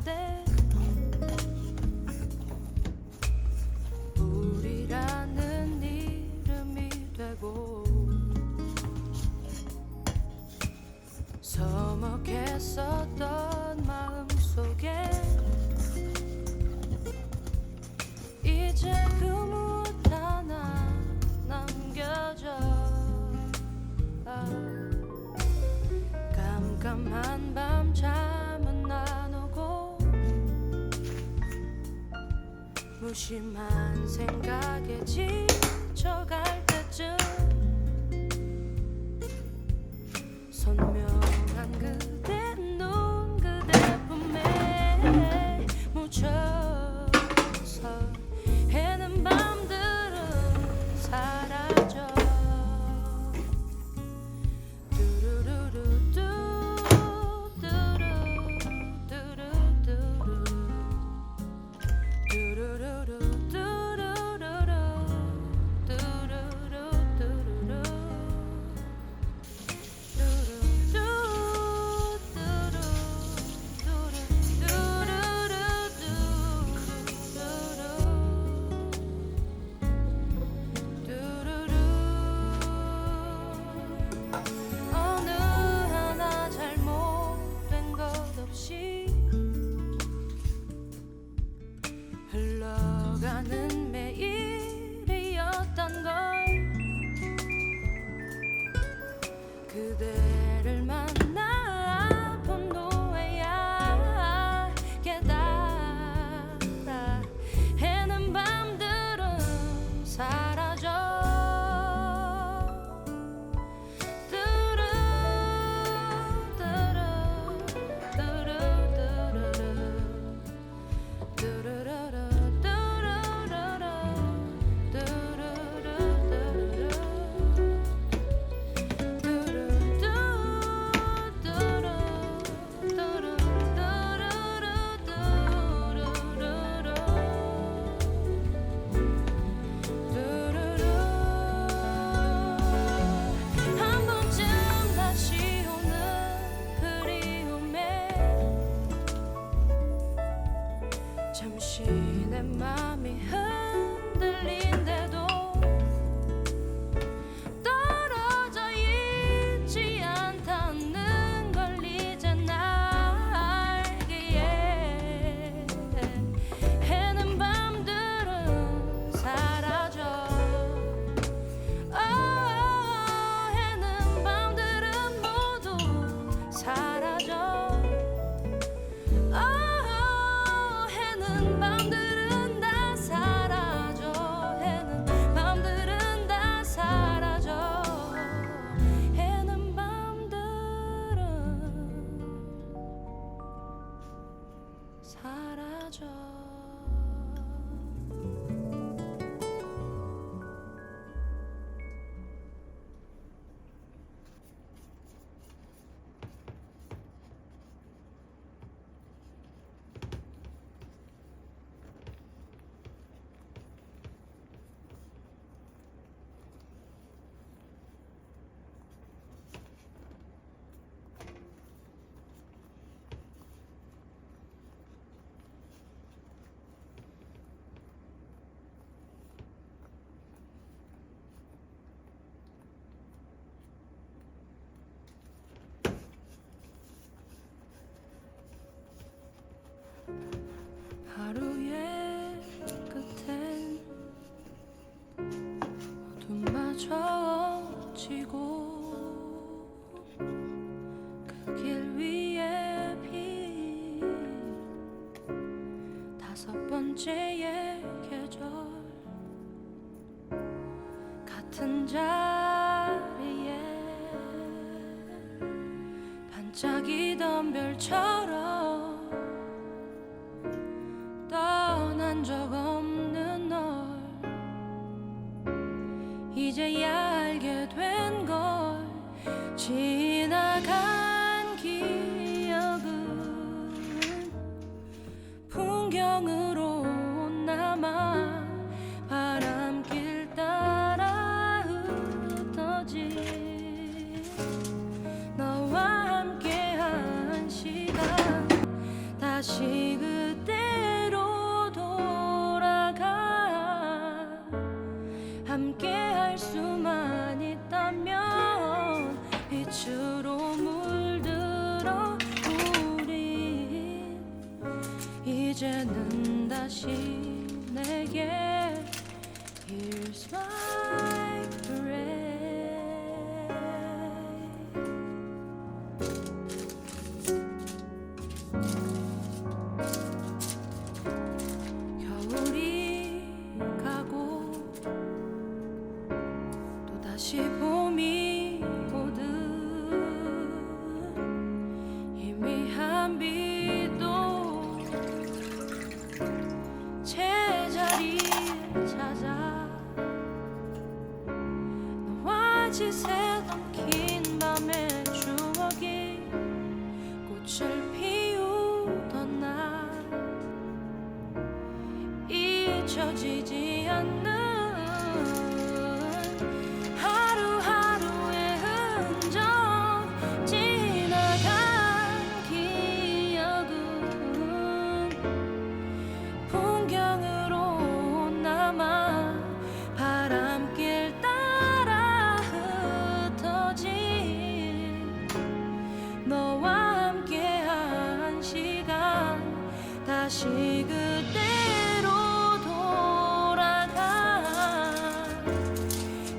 때 우리라는 이름이 되고 서먹했었던 마음속에 이제 그 무엇 하나 남겨져. 깜깜한 밤 잠은 안 오고 무심한 생각에 지쳐갈 때쯤 선명한 그대 눈 그대 품에 묻혀서 해는 밤들은 사라져. 어느 하나 잘못된 것 없이 흘러가는 매일이었던 걸 그대를 만나 아픈 후에야 깨달아 해는 밤들은 사라져. 한 번쯤 다시 오는 그리움에 잠시 내 맘이 흔들린데도 떨어져 있지 않다는 걸 이젠 알기에 해는 밤들은 사라져. 해는 밤들은 모두 사라져. 해는 밤들은 다 사라져. 해는 밤들은 다 사라져. 해는 밤들은 사라져. 하루의 끝엔 어둠마저 지고 그 길 위에 핀 다섯 번째의 계절 같은 자리에 반짝이던 별처럼 떠난 적 없는 널 이제야 알게 된 걸. 지나간 기억은 풍경으로 남아 바람길 따라 흩어진 너와 함께한 시간 다시 다시 그때로 돌아가. 함께 할 수만 있다면 빛으로 물들어. 우린 이제는 다시 내게 Here's my parade. 겨울이 가고 또 다시 봄이 오듯 희미한 빛도 제자리를 찾아. 너와 지새던 긴 밤의 추억이 꽃을 피우던 날 잊혀지지 않는 하루하루의 흔적. 지나간 기억은 풍경으로 남아 바람길 따라 흩어진 너와 함께한 시간. 다시 그때로 돌아가.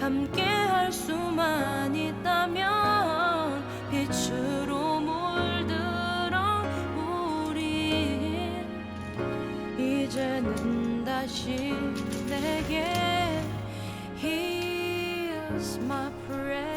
함께 할 수만 있다면 빛으로 물들어. 우린 이제는 다시 내게 Here's my prayer.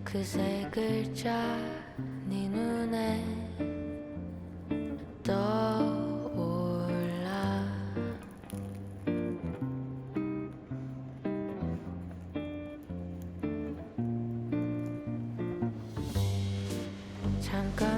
그 세 글자 네 눈에 떠올라. 잠깐